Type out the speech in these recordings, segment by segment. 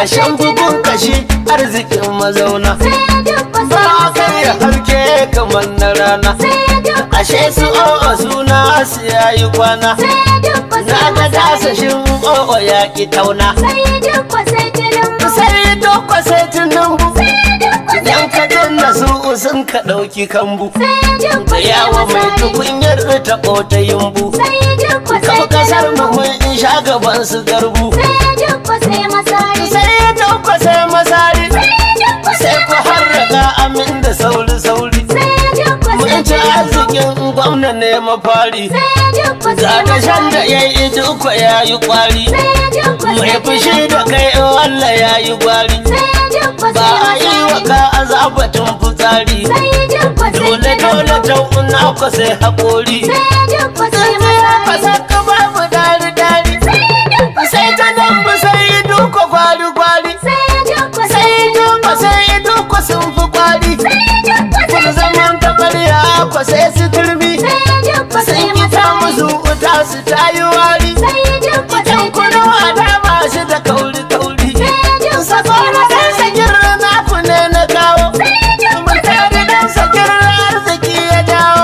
kashin bugun kashi arzikin mazauna. Ba kai harke kamar na rana, ashe su o'o suna su yayi kwana. Na ga dasashin o'o ya ki tauna, sai dukwa sai tunumbu. Idan ka danna su sun ka ɗauki kambu, da yawa mai tukunyar ta ƙota yumbu. Kama kasar mu mun sha gaban su garbu, sai dukwa sai masari, sai ku harraka amin da sauri sauri. Mun ci arzikin gwamna ne mafari, ga shan da ya yi dukwa ya yi kwari. Mai fushi da kai walla ya yi gwari, ba a yi wa ka azabatun fitsari. Dole dole tauna ku sai haƙori, ka babu dari dari. Sai ta dambu sai duka gwari gwari, sai duka sai duka sun fi kwari. Kun zaman tabarya ku sai su turmi, sun yi ta musu uta su ta yi wari. Idan kuna wada ba shi da kauri kauri, sakona dan sakir na ku ne na kawo. Mutane dan sakir arziki ya dawo,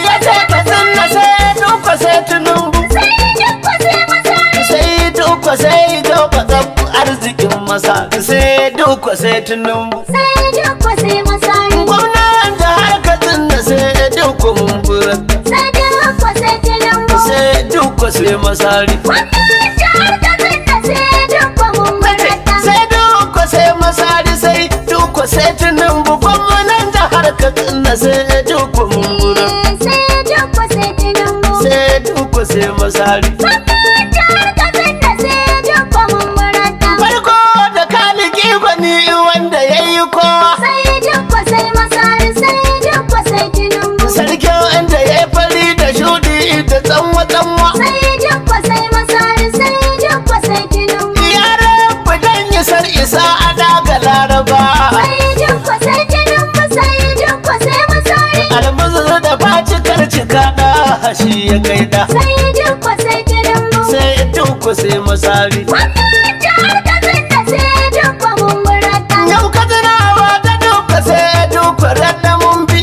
ya ce ka tsinna sai duka sai tunumbu, sai duka sai duka tsabbu arzikin masa, sai duka sai tunumbu. Gwamnan da harka tsinna sai duka mumbura, sai duka sai masari. Sai duka sai masari, sai duka sai tunumbu. Gwamnan da harka tsinna sai duka mumbura, sai duka sai masari. Farko da kaliki gwani wanda ya yi kowa, sarkin wanda ya yi fari da shudi da tsanwa tsanwa. Ya rabu dan yi sar isa a daga laraba, almuzu da facikar cika da shi ya kai da, sai duku sai masari. Yau ka tunawa ta duka sai duka radda mun bi,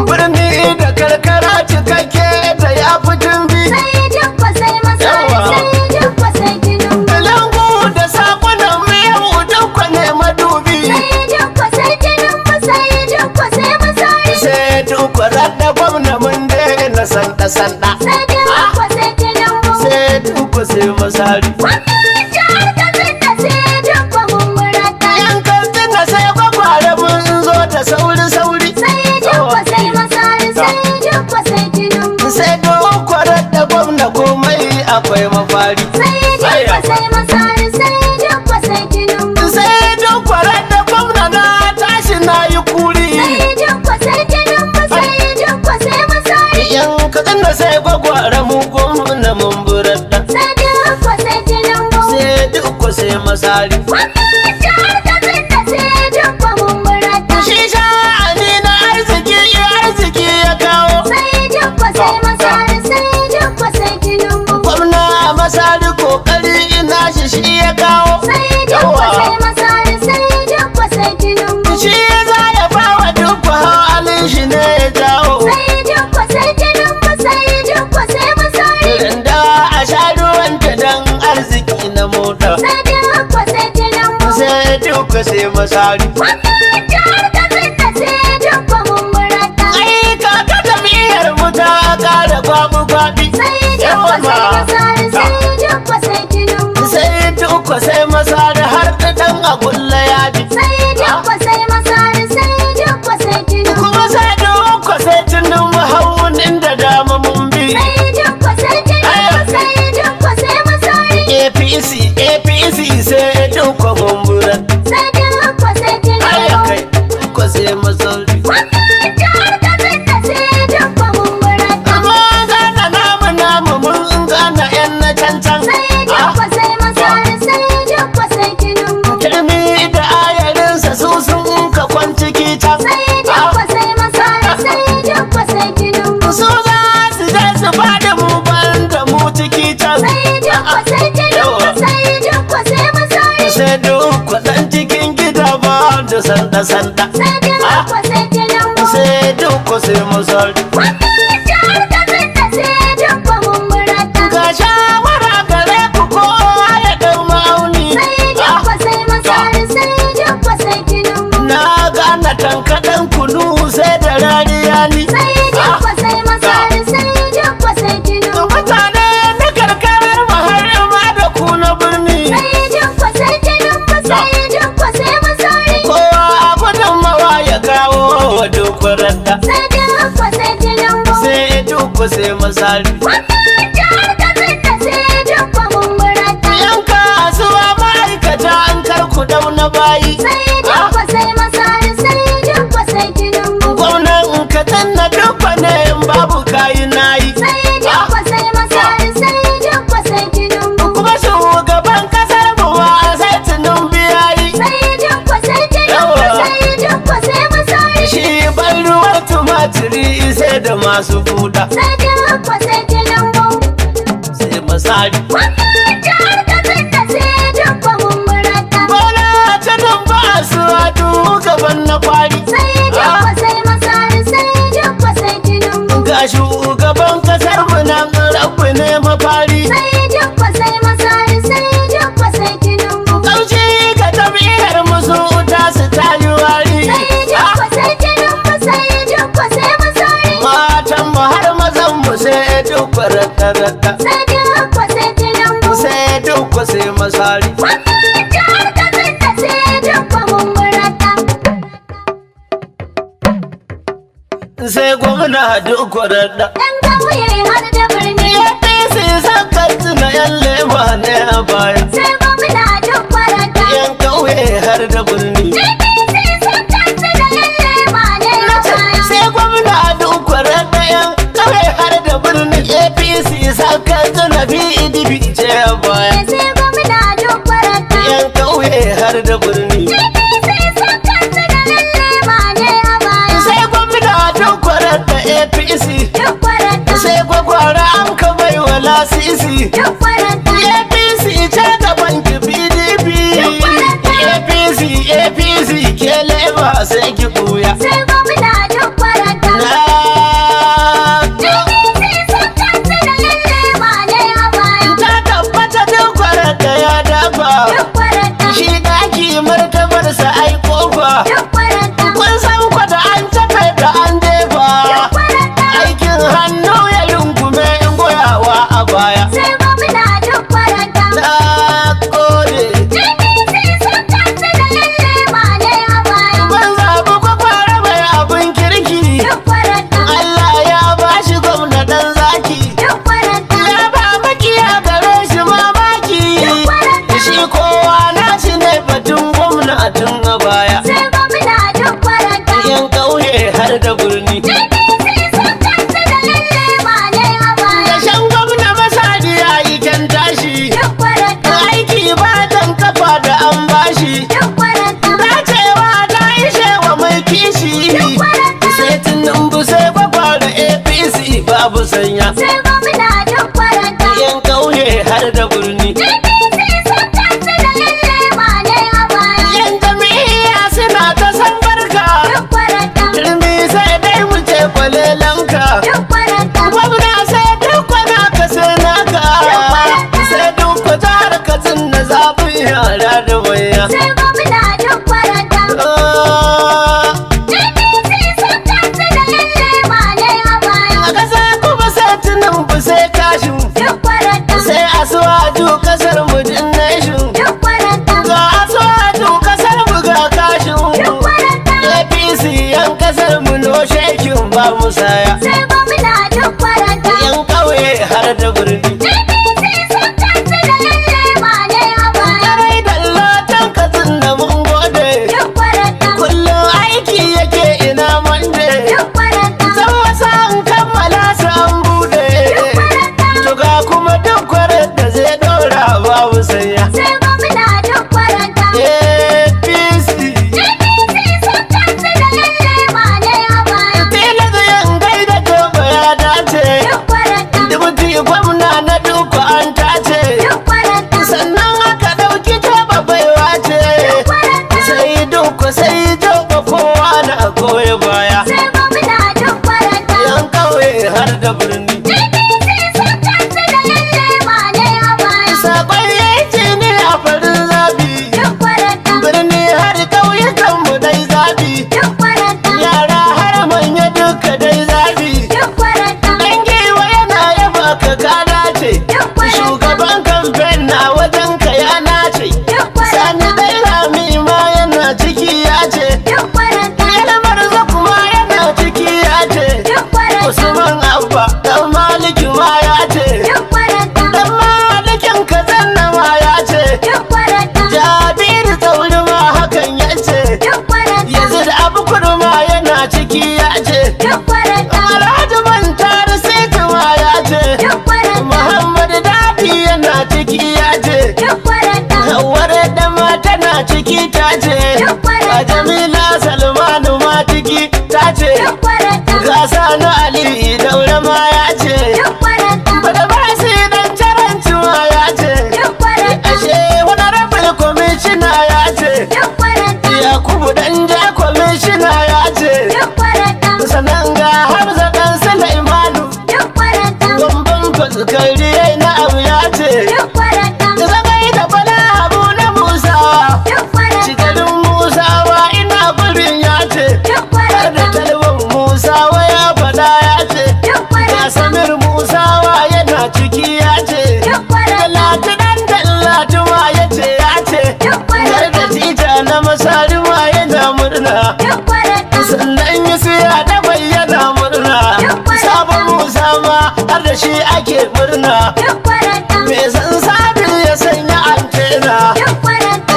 birni da karkara cikakke da ya fi tumbi. Langu da sakunan mu yau duka ne madubi, sai duka radda gwamna mun daina sanda sanda, sai duka sai masari. Yan kantina sai kwakware mun zo da sauri sauri, sai dokwarar da gwamna komai akwai mafari. Sai dokwarar da gwamna na tashi na yi kuri, yan kantina sai kwakware mu gwamna mun buradda, sai dukwa sai masari. Shi sha'ani na arziki ya kawo, gwamna masari kokari ina shi ya kawo. Shi za ya bawa duk halin shi ne ya jawo, randa a sha ruwanta dan arziki na mota, sai duka sai masari. Ai kaka jam'iyyar mu ta kara babu babi, yawa ma sai duka sai masari har da dan agulla ya bi, kuma sai duka sai tunan mahaunin da dama mun bi. APC sai duka mumbura, kai duka sai masari. Amma gana namu mun gana yan na cancan, kirmi da ayarinsa su sun ka kwanciki can, su za su je su fada mu ban da mu ciki can. duk kwaɗan cikin gida ba da sanda-sanda. Sai Dukko sai Tinubu. Sai duk sai Masari. Wannan jihar Katsina sai Dukko mun murata. Ga shawara gare ku kowa ya ɗau ma'auni. Sai Dukko sai Masari sai Dukko sai Tinubu. Na gane tankaɗen kunu sai da rariya ni. Sai Dukko sai Masari sai Dukko sai Tinubu. Mutane na karkarar maharima da ku na birni. Sai Dukko sai Tinubu sai Dukko sai Masari. Kowa a gudunmawa ya kawo wa duk radda. Sai Dukko sai Tinubu. Sai duk sai Masari. Wannan jihar Katsina sai Dukko mun murata. Yan kasuwa ma'aikata an karku dauna bayi. Sai Dukko sai Masari sai Dukko sai Tinubu. Gwamnan Katsina duk ne in babu kayi nayi. Sai Dukko sai Masari sai Dukko sai Tinubu. Kuma shugaban kasar mu ma sai Tinubu yayi. Sai Dukko sai Tinubu sai Dukko sai Masari. Shi ban ruwan tumatiri sai da masu buɗa. Sai Dukko sai Tinubu. Sai Masari. Wannan jihar Katsina sai Dukko mun murata. Bola Tinubu Asuwaju gaban na kwari. Sai Dukko sai Masari sai Dukko sai Tinubu. Ga shugaban kasar mu nan rabu ne mafari. Sai Dukko sai Masari sai Dukko sai Tinubu. Kauci ga tabi'ar musu ta su tayi wari. Sai Dukko sai Tinubu sai Dukko sai Masari. Matan mu har mazan mu sai duk rata-rata. Sai Dukko sai Tinubu. Sai duk sai Masari. Wannan jihar Katsina sai Dukko mun murata. Sai gwamna duk rata. Ɗan ƙauye har da birni. APC san Katsina yan lema ne a baya. Sai gwamna Dukko rata. Yan ƙauye har da birni. APC sun Katsina lalle ma ne a baya. Sai gwamna duk rata yan ƙauye har da birni. APC san Katsina PDP ce a baya. Sai gwamna Dukko rata. Yan ƙauye har da birni. APC sun Katsina lalle ma ne a baya. Sai gwamna duk rata APC. Dukko rata. Sai gwagwara an ka bai wa lasisi. Dukko rata. APC ce gaban ki PDP. APC ke leba sai ki buya. Sai gwamna Dukko rata. APC sun Katsina lalle ma ne a baya. Ta tabbata duk da ya dafa. Dukko rata. Shi daki martabarsa ai kofa. Dukko rata. Kun san kwada an tafe da an jefa. Dukko rata. Aikin hannu ya rungume in goyawa a baya. Sai gwamna Dukko rata. Na gode. APC sun Katsina lalle ma ne a baya. Ban zaɓi kwakwara mai abin kirki. Dukko rata. Allah ya bashi gwamna dan zaki. Dukko rata. Ya ba makiya gare shi mamaki. Shi kowa na shi ne batun gwamna tun a baya. Sai gwamna Dukko rata. Yan ƙauye har da birni. APC sun Katsina lalle ma ne a baya. Dashen gwamna Masadi ya yi kyan tashi. Dukko rata. Aiki ba dan kafa da an bashi. Dukko rata. Dacewa ta ishe wa mai kishi. Sai Tinubu sai gwagwa da APC babu sanya. Sai gwamna Dukko rata. Yan ƙauye har da birni. APC sun Katsina lalle ma ne a baya. Yan jami'a suna ta san barka. Dukko rata. Turmi sai dai mu ce kwalelanka. Dukko rata. Gwamna sai duk naka sai naka. Sai duk jihar Katsina zaɓin yara da manya. Sai gwamna Dukko rata. APC sun Katsina lalle ma ne a baya. A ƙasa kuma sai Tinubu sai kashin. Dukko rata. Sai Asuwaju kasar mu din nation. Dukko rata. Ga Asuwaju kasar mu ga kashin. Dukko rata. APC yan kasar mu no shekin ba musaya. Sai gwamna Dukko rata. Yan ƙauye har da birni. APC sun Katsina lalle ma ne a baya. Karai da latan Katsina mun gode. Dukko rata. Kullum aiki yake ina mande. Dukko rata. Zan wasa an kammala su an bude. To ga kuma duk da zai dora babu sanya. Sai gwamna Dukko rata. APC APC sun Katsina lalle ma ne a baya. Tila da yan gaida to ciki ta ce a Jamila Salmanu ma ciki ta ce ga Sani Ali Daura ma ya ce bada ba shi dan caranci ma ya ce ashe wani rabin kwamishina ya ce Yakubu dan ja kwamishina ya ce sannan ga Hamza dan Sulaimanu gwamban fuskari na abu ya ce zagai da Bala Abu na Musawa cikin Musawa ina gurin ya ce har da Talban Musawa ya fada ya ce ga Samir Musawa yana ciki ya ce Talatu dan Talatu ma ya ce har da Tita na Masari ma yana murna sannan yi siya da bayyana murna sabon Musa ma har da shi ake murna me san sabi ya sanya antena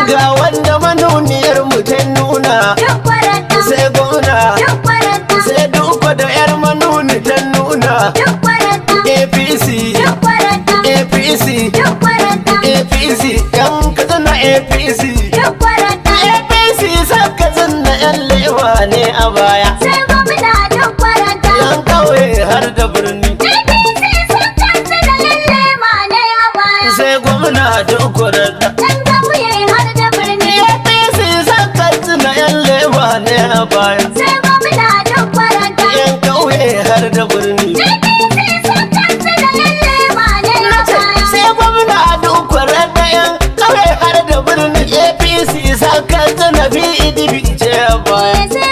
ga wanda manuniyar mu ta nuna sai gona sai duka da yar manuni ta nuna APC APC APC yan katsina APC APC saka zanna yan lewa ne a baya yan kauye har da birni sai gwamna duk da APC saka zanna yan lewa ne a baya yan kauye har da birni sai gwamna duk da yan kauye har da birni APC saka zanna PDP ce a baya